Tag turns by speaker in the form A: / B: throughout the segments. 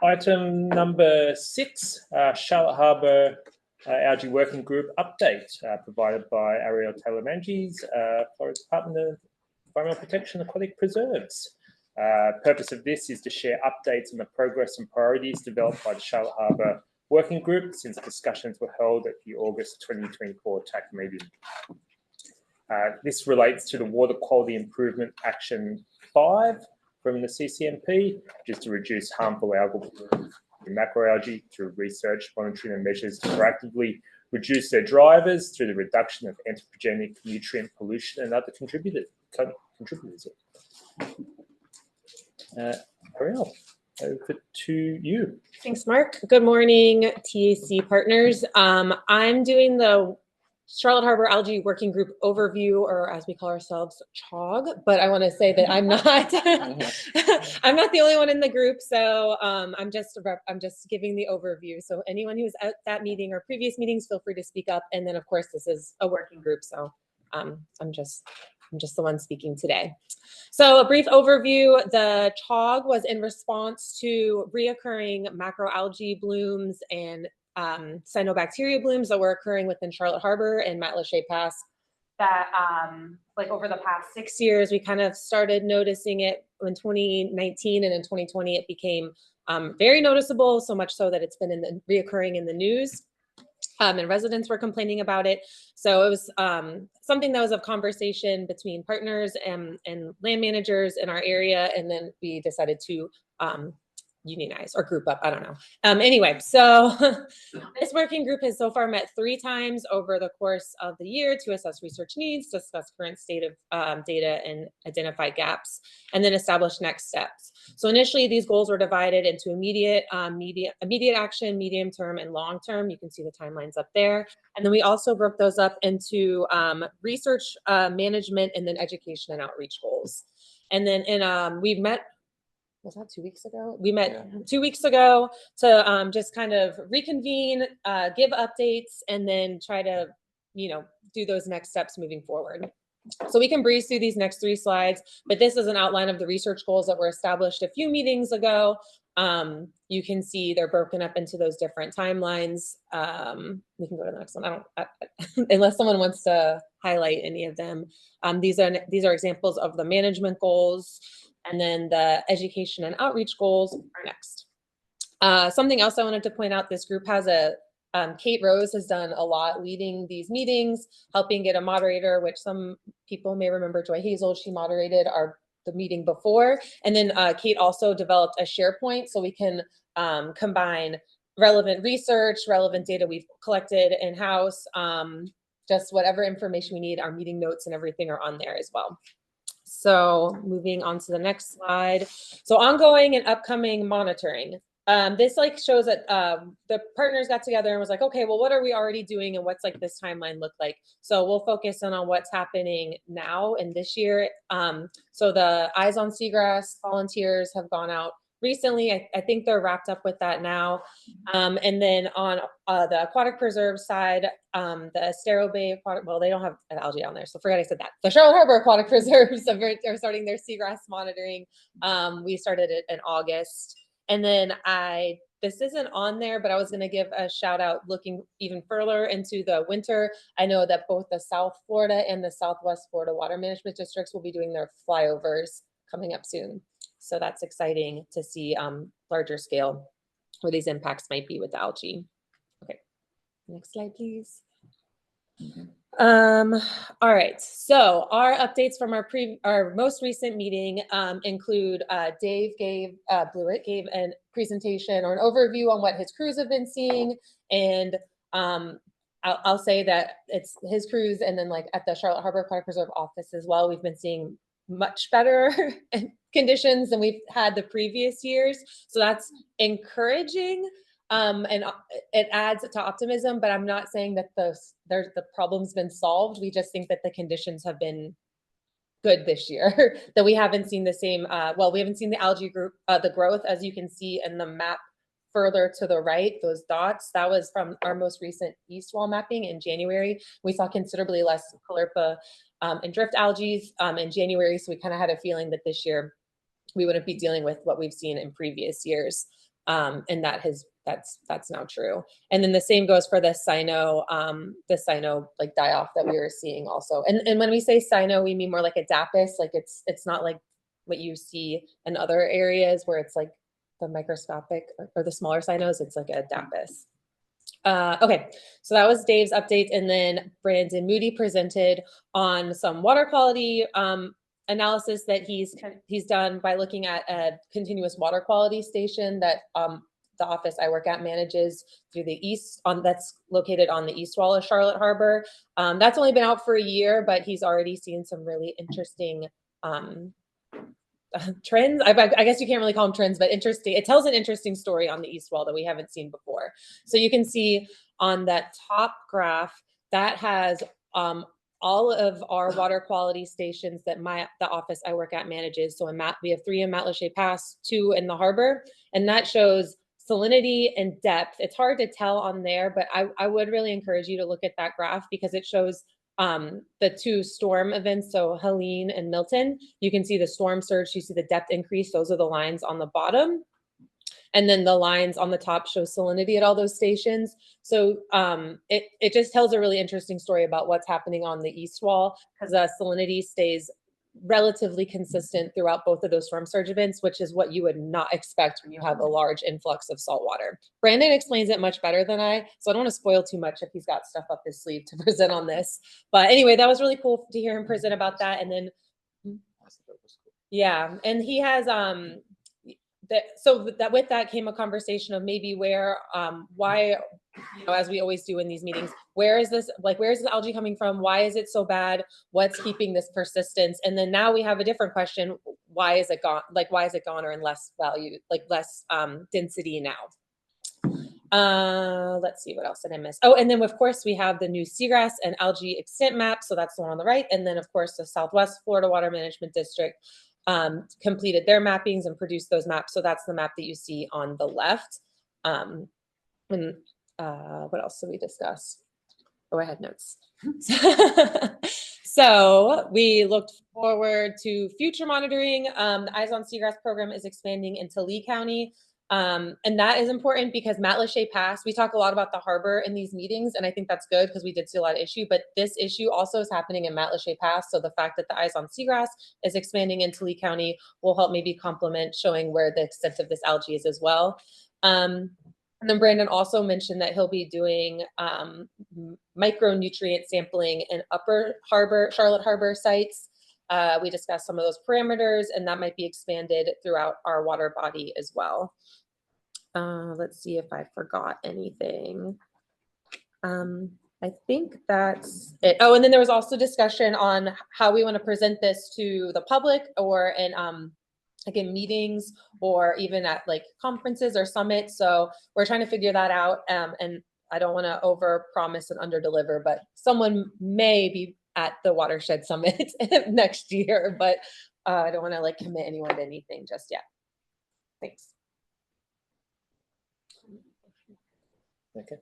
A: Item number 6, Charlotte Harbour Algae Working Group update provided by Arielle Taylor-Manges, Florida Department of Environmental Protection and Aquatic Preserves. Purpose of this is to share updates on the progress and priorities developed by the Charlotte Harbour Working Group since discussions were held at the August 2024 TAC meeting. This relates to the Water Quality Improvement Action 5 from the CCMP, which is to reduce harmful algal bloom in macroalgae through research, monitoring and measures to proactively reduce their drivers through the reduction of anthropogenic nutrient pollution and other contributors. Arielle, over to you.
B: Thanks, Mark. Good morning, TAC partners. I'm doing the Charlotte Harbour Algae Working Group overview, or as we call ourselves, CHOG. But I want to say that I'm not. I'm not the only one in the group, so I'm just giving the overview. So anyone who's at that meeting or previous meetings, feel free to speak up. And then, of course, this is a working group, so I'm just the one speaking today. So a brief overview: the CHOG was in response to reoccurring macroalgae blooms and cyanobacteria blooms that were occurring within Charlotte Harbour and Matlacha Pass. That like over the past 6 years, we kind of started noticing it in 2019, and in 2020 it became very noticeable, so much so that it's been reoccurring in the news. And residents were complaining about it. So it was something that was of conversation between partners and land managers in our area. And then we decided to unionize or group up. I don't know. Anyway, so this working group has so far met 3 times over the course of the year to assess research needs, discuss current state of data and identify gaps, and then establish next steps. So initially, these goals were divided into immediate action, medium term, and long term. You can see the timelines up there. And then we also broke those up into research, management, and then education and outreach goals. And then we met. Was that 2 weeks ago? We met 2 weeks ago to just kind of reconvene, give updates, and then try to, do those next steps moving forward. So we can breeze through these next 3 slides, but this is an outline of the research goals that were established a few meetings ago. You can see they're broken up into those different timelines. We can go to the next one. I don't, unless someone wants to highlight any of them. These are examples of the management goals. And then the education and outreach goals are next. Something else I wanted to point out, this group has Kate Rose has done a lot leading these meetings, helping get a moderator, which some people may remember Joy Hazel. She moderated the meeting before. And then Kate also developed a SharePoint so we can combine relevant research, relevant data we've collected in-house, just whatever information we need. Our meeting notes and everything are on there as well. So moving on to the next slide. So ongoing and upcoming monitoring. This shows that the partners got together and was like, okay, well, what are we already doing and what's this timeline look like? So we'll focus on what's happening now and this year. So the Eyes on Seagrass volunteers have gone out recently. I think they're wrapped up with that now. And then on the aquatic preserve side, the Estero Bay Aquatic, well, they don't have an algae down there, so forget I said that. The Charlotte Harbour Aquatic Preserves are starting their seagrass monitoring. We started it in August. And then this isn't on there, but I was going to give a shout out looking even further into the winter. I know that both the South Florida and the Southwest Florida water management districts will be doing their flyovers coming up soon. So that's exciting to see larger scale where these impacts might be with the algae. Okay, next slide, please. All right, so our updates from our most recent meeting include Dave Blewett gave a presentation or an overview on what his crews have been seeing, and I'll say that it's his crews, and then at the Charlotte Harbour Aquatic Preserve office as well, we've been seeing much better conditions than we've had the previous years. So that's encouraging. And it adds to optimism, but I'm not saying that the problem's been solved. We just think that the conditions have been good this year, that we haven't seen the same, we haven't seen the algae group, the growth, as you can see in the map further to the right, those dots, that was from our most recent east wall mapping in January. We saw considerably less caulerpa and drift algae in January. So we kind of had a feeling that this year we wouldn't be dealing with what we've seen in previous years. And that's now true. And then the same goes for the cyno like die-off that we were seeing also. And when we say cyno, we mean more like a DAPIS, like it's not like what you see in other areas where it's like the microscopic or the smaller cynos, it's like a DAPIS. Okay, so that was Dave's update, and then Brandon Moody presented on some water quality analysis that he's done by looking at a continuous water quality station that the office I work at manages through the east that's located on the east wall of Charlotte Harbor. That's only been out for a year, but he's already seen some really interesting trends. I guess you can't really call them trends, but interesting. It tells an interesting story on the east wall that we haven't seen before. So you can see on that top graph that has all of our water quality stations that the office I work at manages. So we have 3 in Matlacha Pass, 2 in the harbor, and that shows salinity and depth. It's hard to tell on there, but I would really encourage you to look at that graph because it shows the 2 storm events, so Helene and Milton. You can see the storm surge, you see the depth increase. Those are the lines on the bottom. And then the lines on the top show salinity at all those stations. So it just tells a really interesting story about what's happening on the east wall because salinity stays relatively consistent throughout both of those storm surge events, which is what you would not expect when you have a large influx of salt water. Brandon explains it much better than I, so I don't want to spoil too much if he's got stuff up his sleeve to present on this. But anyway, that was really cool to hear him present about that. And then, yeah, and he has with that came a conversation of maybe where, why, as we always do in these meetings, where is this algae coming from? Why is it so bad? What's keeping this persistence? And then now we have a different question. Why is it gone? Like, why is it gone or in less value, like less density now? Let's see, what else did I miss? Oh, and then of course we have the new seagrass and algae extent map. So that's the one on the right. And then of course the Southwest Florida Water Management District completed their mappings and produced those maps. So that's the map that you see on the left. And what else did we discuss? Oh, I had notes. So we looked forward to future monitoring. The Eyes on Seagrass program is expanding into Lee County. And that is important because Matlacha Pass, we talk a lot about the harbor in these meetings, and I think that's good because we did see a lot of issue, but this issue also is happening in Matlacha Pass. So the fact that the Eyes on Seagrass is expanding into Lee County will help maybe complement showing where the extent of this algae is as well. And then Brandon also mentioned that he'll be doing micronutrient sampling in upper harbor, Charlotte Harbor sites. We discussed some of those parameters, and that might be expanded throughout our water body as well. Let's see if I forgot anything. I think that's it. Oh, and then there was also discussion on how we want to present this to the public or in like in meetings or even at like conferences or summits. So we're trying to figure that out. And I don't want to over promise and under deliver, but someone may be at the Watershed Summit next year, but I don't want to like commit anyone to anything just yet. Thanks.
A: Okay.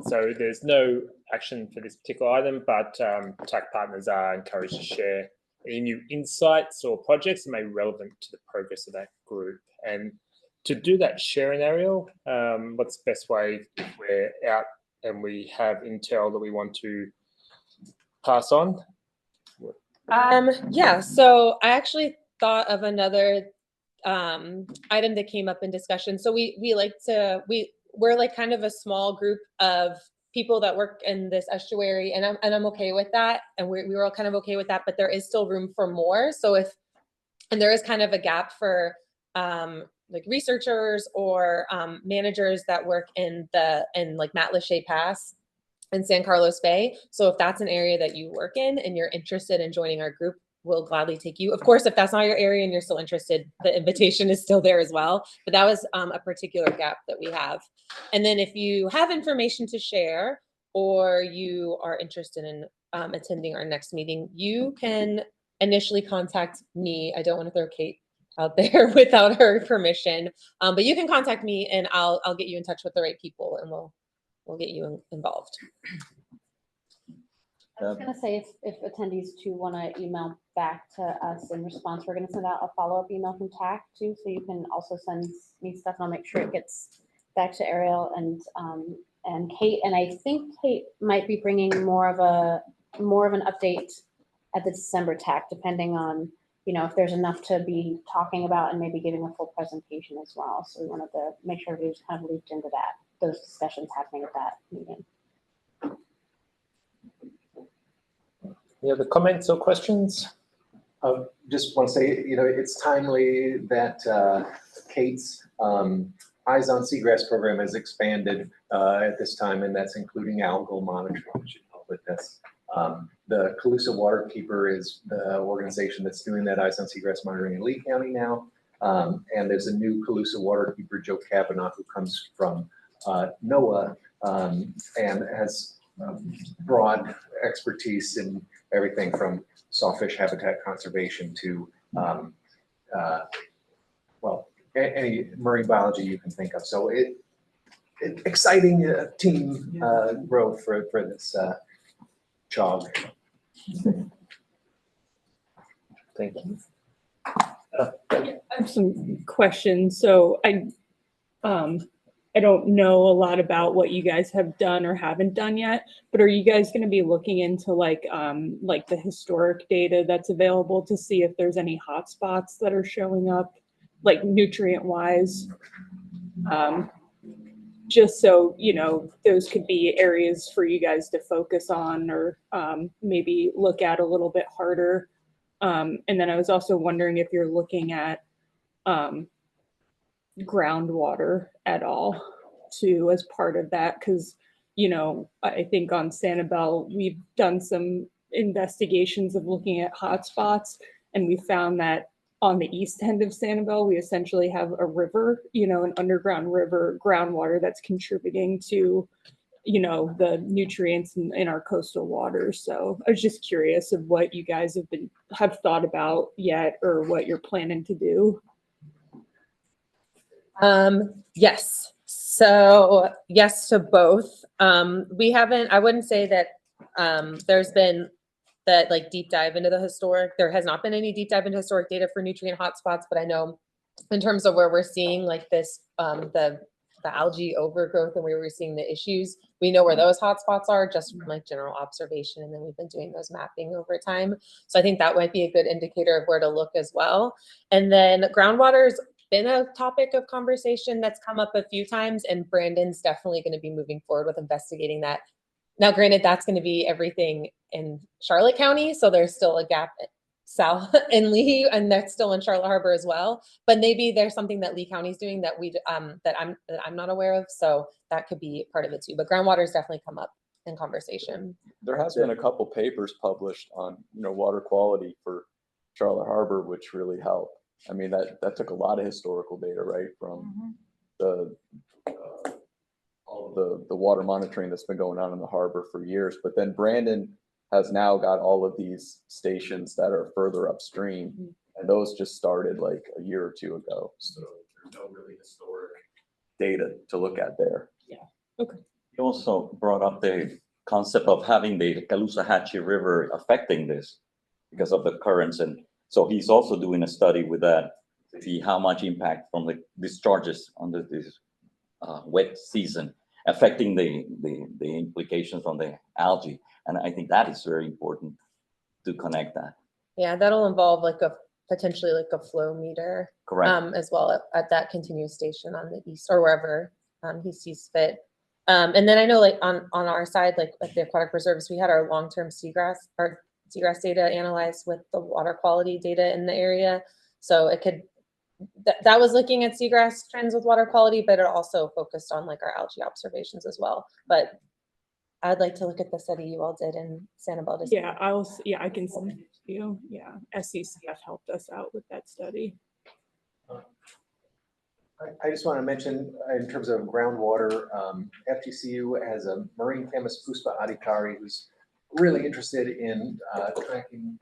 A: So there's no action for this particular item, but TAC partners are encouraged to share any new insights or projects that may be relevant to the progress of that group. And to do that sharing, Arielle, what's the best way if we're out and we have intel that we want to pass on?
B: Yeah, so I actually thought of another item that came up in discussion. So we're like kind of a small group of people that work in this estuary, and I'm okay with that, and we were all kind of okay with that, but there is still room for more. So and there is kind of a gap for like researchers or managers that work in like Matlacha Pass and San Carlos Bay. So if that's an area that you work in and you're interested in joining our group, we'll gladly take you. Of course, if that's not your area and you're still interested, the invitation is still there as well. But that was a particular gap that we have. And then if you have information to share or you are interested in attending our next meeting, you can initially contact me. I don't want to throw Kate out there without her permission, but you can contact me and I'll get you in touch with the right people and we'll get you involved.
C: I was gonna say, if attendees too wanna email back to us in response, we're gonna send out a follow-up email from TAC too, so you can also send me stuff, and I'll make sure it gets back to Arielle and Kate, and I think Kate might be bringing more of an update at the December TAC, depending on, if there's enough to be talking about and maybe giving a full presentation as well. So we wanted to make sure everybody's kind of looped into that, those discussions happening at that meeting.
A: Any other comments or questions?
D: Just want to say, it's timely that Kate's Eyes on Seagrass program has expanded at this time, and that's including algal monitoring. We should know that that's the Colusa Waterkeeper is the organization that's doing that Eyes on Seagrass monitoring in Lee County now. And there's a new Colusa Waterkeeper, Joe Kavanaugh, who comes from NOAA and has broad expertise in everything from sawfish habitat conservation to, any marine biology you can think of. So exciting team growth for this CHOG.
A: Thank you.
E: I have some questions. So I don't know a lot about what you guys have done or haven't done yet, but are you guys going to be looking into like the historic data that's available to see if there's any hotspots that are showing up, like nutrient wise? Just so, those could be areas for you guys to focus on or maybe look at a little bit harder. And then I was also wondering if you're looking at groundwater at all too as part of that, because I think on Sanibel we've done some investigations of looking at hotspots, and we found that on the east end of Sanibel we essentially have a river, an underground river, groundwater that's contributing to the nutrients in our coastal waters. So I was just curious of what you guys have thought about yet, or what you're planning to do.
B: Yes. So yes to both. We haven't, I wouldn't say that there's been that like deep dive into the historic. There has not been any deep dive into historic data for nutrient hotspots, but I know in terms of where we're seeing like this, the algae overgrowth and where we're seeing the issues, we know where those hotspots are just from like general observation. And then we've been doing those mapping over time. So I think that might be a good indicator of where to look as well. And then groundwater's been a topic of conversation that's come up a few times, and Brandon's definitely going to be moving forward with investigating that. Now, granted, that's going to be everything in Charlotte County, so there's still a gap south in Lee, and that's still in Charlotte Harbor as well. But maybe there's something that Lee County's doing that that I'm not aware of, so that could be part of it too. But groundwater's definitely come up in conversation.
F: There has been a couple papers published on water quality for Charlotte Harbor, which really helped. I mean, that took a lot of historical data, right, from all of the water monitoring that's been going on in the harbor for years. But then Brandon has now got all of these stations that are further upstream, and those just started like a year or two ago. So there's no really historic data to look at there.
E: Yeah. Okay.
G: You also brought up the concept of having the Caloosahatchee River affecting this because of the currents, and so he's also doing a study with that to see how much impact from the discharges under this wet season affecting the implications from the algae. And I think that is very important to connect that.
B: Yeah, that'll involve like potentially like a flow meter.
G: Correct.
B: As well at that continuous station on the east or wherever he sees fit. And then I know like on our side, like at the aquatic reserves, we had our long-term seagrass data analyzed with the water quality data in the area. So it could, that was looking at seagrass trends with water quality, but it also focused on like our algae observations as well. But I'd like to look at the study you all did in Sanibel.
E: Yeah, I can send it to you. Yeah, SCCF helped us out with that study.
D: I just want to mention in terms of groundwater, FGCU has a marine chemist, Puspa Adhikari, who's really interested in tracking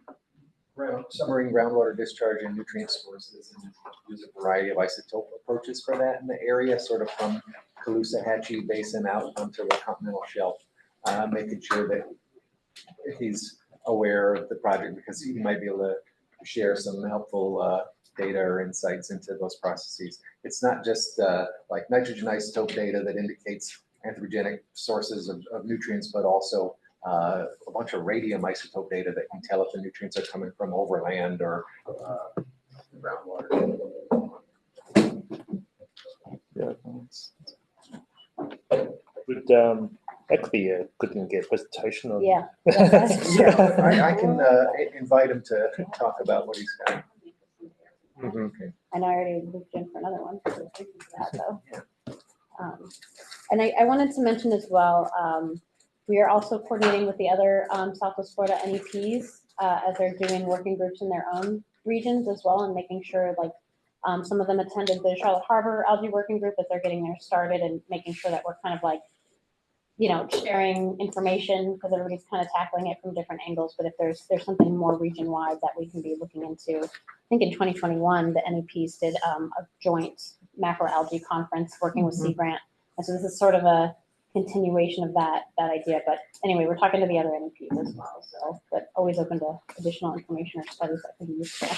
D: submarine groundwater discharge and nutrient sources, and use a variety of isotope approaches for that in the area, sort of from Caloosahatchee Basin out onto the continental shelf, making sure that he's aware of the project because he might be able to share some helpful data or insights into those processes. It's not just like nitrogen isotope data that indicates anthropogenic sources of nutrients, but also a bunch of radium isotope data that can tell if the nutrients are coming from overland or groundwater.
F: Yeah.
A: Would that could be a good thing to get a presentation on.
C: Yeah.
D: Yeah, I can invite him to talk about what he's got.
A: Mhm.
C: And I already looked in for another one. So thank you for that, though. And I wanted to mention as well, we are also coordinating with the other Southwest Florida NEPs as they're doing working groups in their own regions as well, and making sure like some of them attended the Charlotte Harbor Algae Working Group as they're getting there started, and making sure that we're kind of like, you know, sharing information because everybody's kind of tackling it from different angles. But if there's something more region wide that we can be looking into, I think in 2021 the NEPs did a joint macroalgae conference working with Sea Grant, and so this is sort of a continuation of that idea. But anyway, we're talking to the other NEPs as well. So, but always open to additional information or studies that can be useful.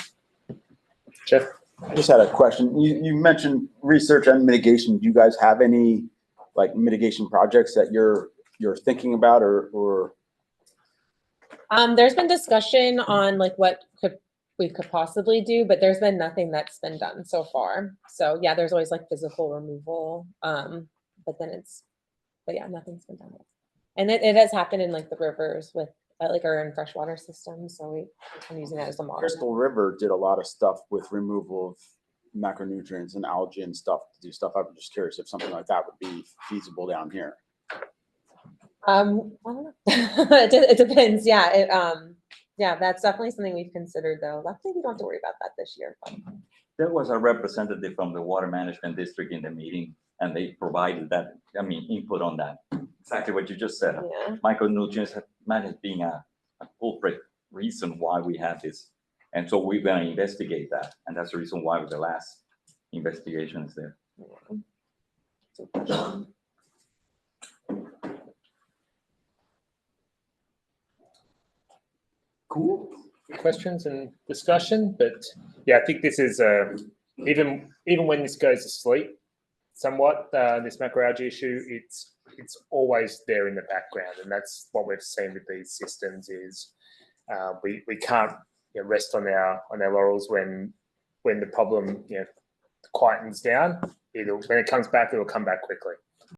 A: Jeff?
H: I just had a question. You mentioned research and mitigation. Do you guys have any like mitigation projects that you're thinking about or?
B: There's been discussion on like what we could possibly do, but there's been nothing that's been done so far. So yeah, there's always like physical removal, but yeah, nothing's been done yet. And it has happened in like the rivers with like our own freshwater system. So I'm using that as a model.
H: Crystal River did a lot of stuff with removal of macronutrients and algae and stuff to do stuff. I'm just curious if something like that would be feasible down here.
B: I don't know. It depends. Yeah. Yeah, that's definitely something we've considered though. Luckily we don't have to worry about that this year. But.
G: There was a representative from the Water Management District in the meeting, and they provided that, input on that. Exactly what you just said.
B: Yeah.
G: Micronutrients have managed being a culprit reason why we have this. And so we're going to investigate that. And that's the reason why the last investigation is there.
B: Yeah.
A: Cool. Questions and discussion, but yeah, I think this is even when this goes to sleep, somewhat this macroalgae issue, it's always there in the background, and that's what we've seen with these systems is we can't rest on our laurels when the problem quietens down. When it comes back, it'll come back quickly.